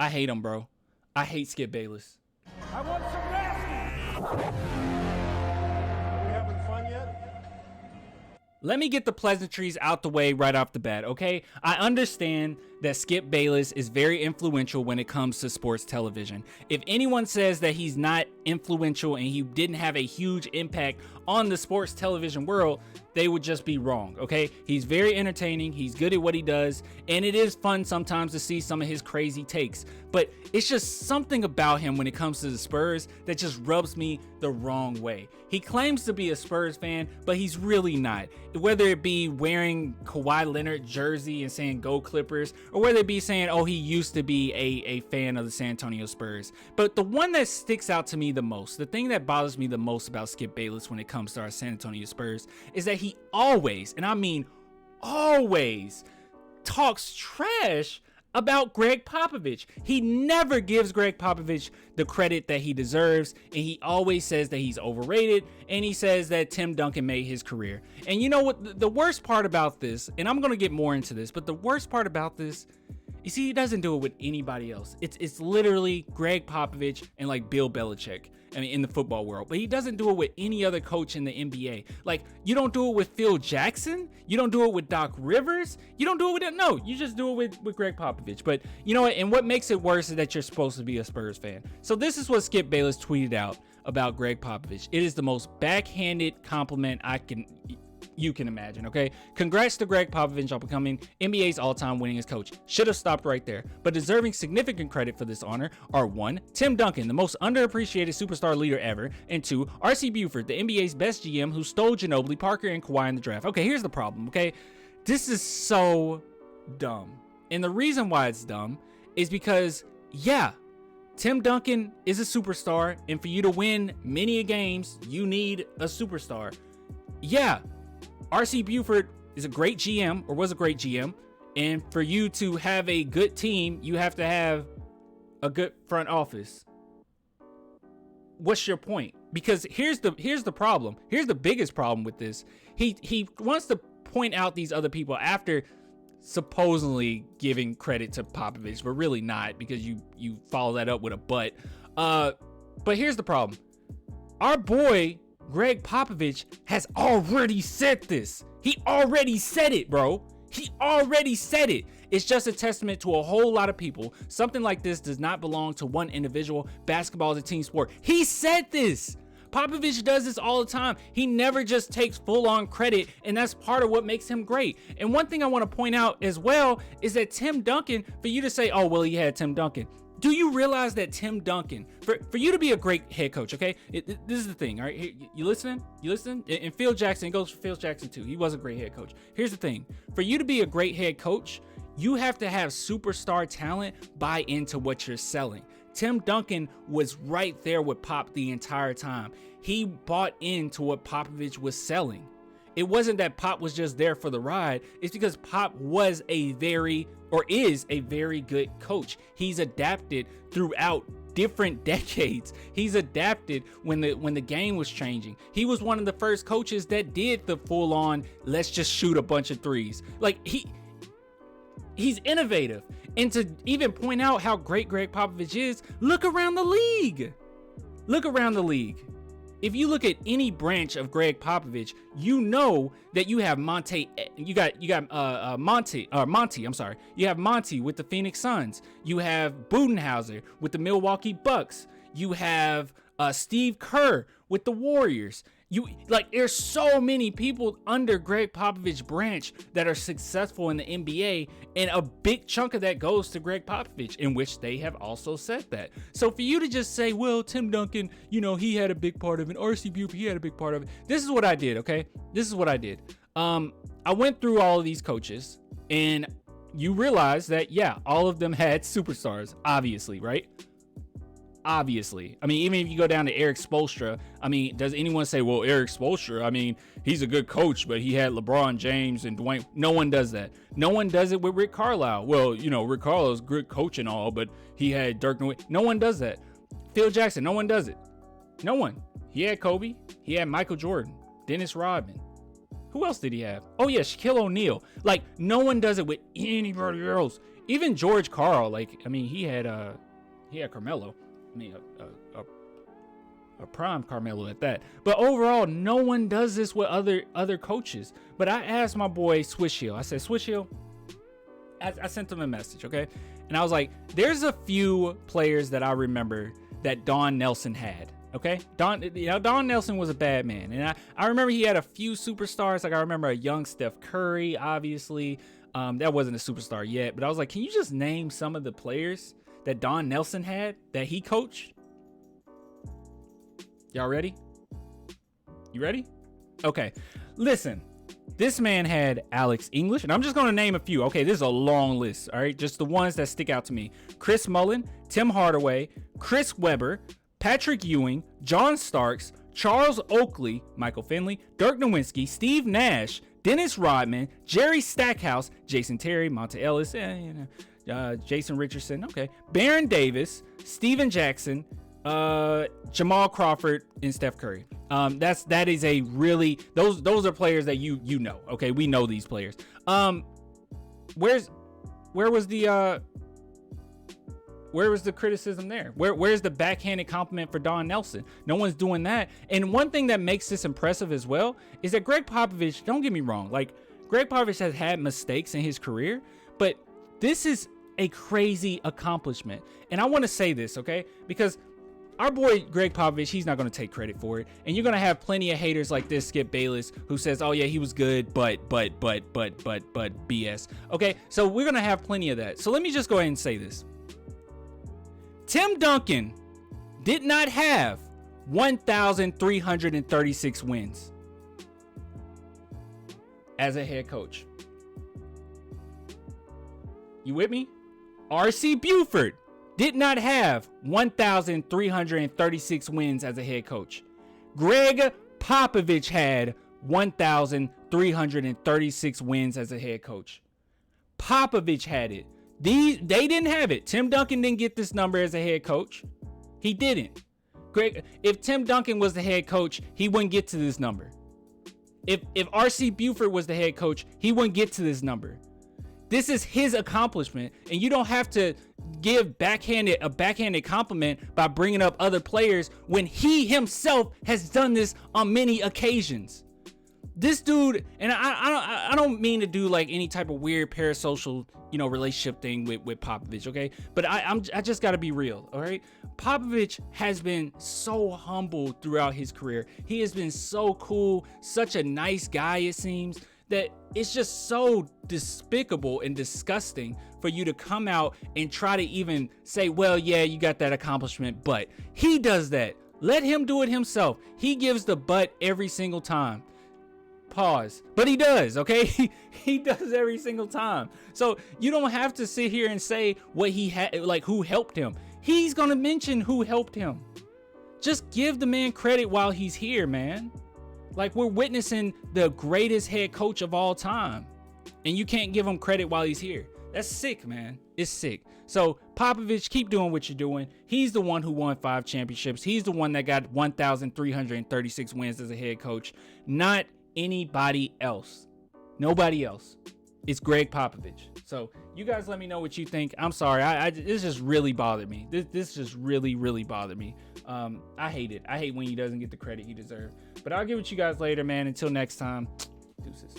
I hate him, bro. I hate Skip Bayless. I want some nasty. Are we having fun yet? Let me get the pleasantries out the way right off the bat, okay? I understand that Skip Bayless is very influential when it comes to sports television. If anyone says that he's not influential and he didn't have a huge impact on the sports television world, they would just be wrong, okay? He's very entertaining, he's good at what he does, and it is fun sometimes to see some of his crazy takes. But it's just something about him when it comes to the Spurs that just rubs me the wrong way. He claims to be a Spurs fan, but he's really not. Whether it be wearing Kawhi Leonard jersey and saying "Go Clippers," or whether it be saying, oh, he used to be a fan of the San Antonio Spurs. But the one that sticks out to me the most, the thing that bothers me the most about Skip Bayless when it comes to our San Antonio Spurs, is that he always, and I mean always, talks trash about Gregg Popovich. He never gives Gregg Popovich the credit that he deserves, and he always says that he's overrated, and he says that Tim Duncan made his career. And you know what? The worst part about this, and I'm going to get more into this, but the worst part about this, you see, he doesn't do it with anybody else. It's literally Gregg Popovich and like Bill Belichick. I mean, in the football world, but he doesn't do it with any other coach in the NBA. Like, you don't do it with Phil Jackson. You don't do it with Doc Rivers. You don't do it with no. You just do it with Gregg Popovich. But you know what? And what makes it worse is that you're supposed to be a Spurs fan. So this is what Skip Bayless tweeted out about Gregg Popovich. It is the most backhanded compliment you can imagine, okay? Congrats to Gregg Popovich on becoming NBA's all-time winningest coach. Should have stopped right there. But deserving significant credit for this honor are 1, Tim Duncan, the most underappreciated superstar leader ever, and 2, R.C. Buford, the NBA's best GM who stole Ginobili, Parker, and Kawhi in the draft. Okay, here's the problem, okay? This is so dumb. And the reason why it's dumb is because, yeah, Tim Duncan is a superstar, and for you to win many games, you need a superstar. Yeah, R.C. Buford is a great GM, or was a great GM, and for you to have a good team, you have to have a good front office. What's your point? Because here's the problem. Here's the biggest problem with this. He wants to point out these other people after supposedly giving credit to Popovich, but really not, because you follow that up with a but. But here's the problem. Our boy Gregg Popovich has already said this. He already said it, bro. He already said it. It's just a testament to a whole lot of people. Something like this does not belong to one individual. Basketball is a team sport. He said this. Popovich does this all the time. He never just takes full-on credit, and that's part of what makes him great. And one thing I want to point out as well is that Tim Duncan, for you to say, oh, well, he had Tim Duncan. Do you realize that Tim Duncan, for you to be a great head coach, okay? This is the thing, all right? You listening? You listening? And Phil Jackson, it goes for Phil Jackson too. He was a great head coach. Here's the thing. For you to be a great head coach, you have to have superstar talent buy into what you're selling. Tim Duncan was right there with Pop the entire time. He bought into what Popovich was selling. It wasn't that Pop was just there for the ride. It's because Pop was is a very good coach. He's adapted throughout different decades. He's adapted when the game was changing. He was one of the first coaches that did the full on, let's just shoot a bunch of threes. Like he's innovative. And to even point out how great Gregg Popovich is, look around the league. Look around the league. If you look at any branch of Gregg Popovich, you know that you have Monty. You have Monty with the Phoenix Suns. You have Budenholzer with the Milwaukee Bucks. You have Steve Kerr with the Warriors. There's so many people under Gregg Popovich branch that are successful in the NBA, and a big chunk of that goes to Gregg Popovich, in which they have also said that. So for you to just say, well, Tim Duncan, he had a big part of it, R.C. Buford, he had a big part of it. This is what I did, okay? This is what I did. I went through all of these coaches, and you realize that, yeah, all of them had superstars, obviously, right? Obviously. I mean, even if you go down to Eric Spoelstra, I mean, does anyone say, well, Eric Spoelstra, I mean, he's a good coach, but he had LeBron James and Dwayne. No one does that. No one does it with Rick Carlisle. Well, Rick Carlisle's good coach and all, but he had Dirk Nowitzki. No one does that. Phil Jackson, no one does it. No one. He had Kobe. He had Michael Jordan, Dennis Rodman. Who else did he have? Oh, yeah, Shaquille O'Neal. Like, no one does it with anybody else. Even George Karl, like, I mean, he had Carmelo. I mean, a prime Carmelo at that. But overall, no one does this with other coaches. But I asked my boy Swish Hill. I said, Swish Hill, I sent him a message, okay? And I was like, there's a few players that I remember that Don Nelson had, okay? Don Nelson was a bad man. And I remember he had a few superstars. Like, I remember a young Steph Curry, obviously. That wasn't a superstar yet. But I was like, can you just name some of the players that Don Nelson had that he coached? Y'all ready? You ready? Okay. Listen, this man had Alex English, and I'm just going to name a few. Okay, this is a long list, all right? Just the ones that stick out to me. Chris Mullin, Tim Hardaway, Chris Webber, Patrick Ewing, John Starks, Charles Oakley, Michael Finley, Dirk Nowitzki, Steve Nash, Dennis Rodman, Jerry Stackhouse, Jason Terry, Monta Ellis, Jason Richardson, okay, Baron Davis, Steven Jackson, Jamal Crawford, and Steph Curry. That is a really, those are players that you know. Okay, we know these players. Where was the criticism there? Where's the backhanded compliment for Don Nelson? No one's doing that. And one thing that makes this impressive as well is that Gregg Popovich, don't get me wrong, like, Gregg Popovich has had mistakes in his career, but this is a crazy accomplishment. And I want to say this, okay? Because our boy Gregg Popovich, he's not going to take credit for it. And you're going to have plenty of haters like this Skip Bayless who says, oh yeah, he was good, but BS. Okay, so we're going to have plenty of that. So let me just go ahead and say this. Tim Duncan did not have 1,336 wins as a head coach. You with me? R.C. Buford did not have 1,336 wins as a head coach. Gregg Popovich had 1,336 wins as a head coach. Popovich had it. They didn't have it. Tim Duncan didn't get this number as a head coach. He didn't. If Tim Duncan was the head coach, he wouldn't get to this number. If R.C. Buford was the head coach, he wouldn't get to this number. This is his accomplishment, and you don't have to give a backhanded compliment by bringing up other players when he himself has done this on many occasions. This dude, and I don't mean to do like any type of weird parasocial, relationship thing with Popovich, okay? But I just got to be real, all right? Popovich has been so humble throughout his career. He has been so cool, such a nice guy, it seems, that it's just so despicable and disgusting for you to come out and try to even say, well, yeah, you got that accomplishment, but he does that. Let him do it himself. He gives the but every single time. Pause. But he does, okay? He does every single time. So you don't have to sit here and say what he had, like who helped him. He's gonna mention who helped him. Just give the man credit while he's here, man. Like, we're witnessing the greatest head coach of all time, and you can't give him credit while he's here. That's sick, man. It's sick. So Popovich, keep doing what you're doing. He's the one who won 5 championships. He's the one that got 1,336 wins as a head coach, not anybody else. Nobody else. It's Gregg Popovich. So you guys let me know what you think. I'm sorry. This just really bothered me. This just really bothered me. I hate it. I hate when he doesn't get the credit he deserves. But I'll get with you guys later, man. Until next time, deuces.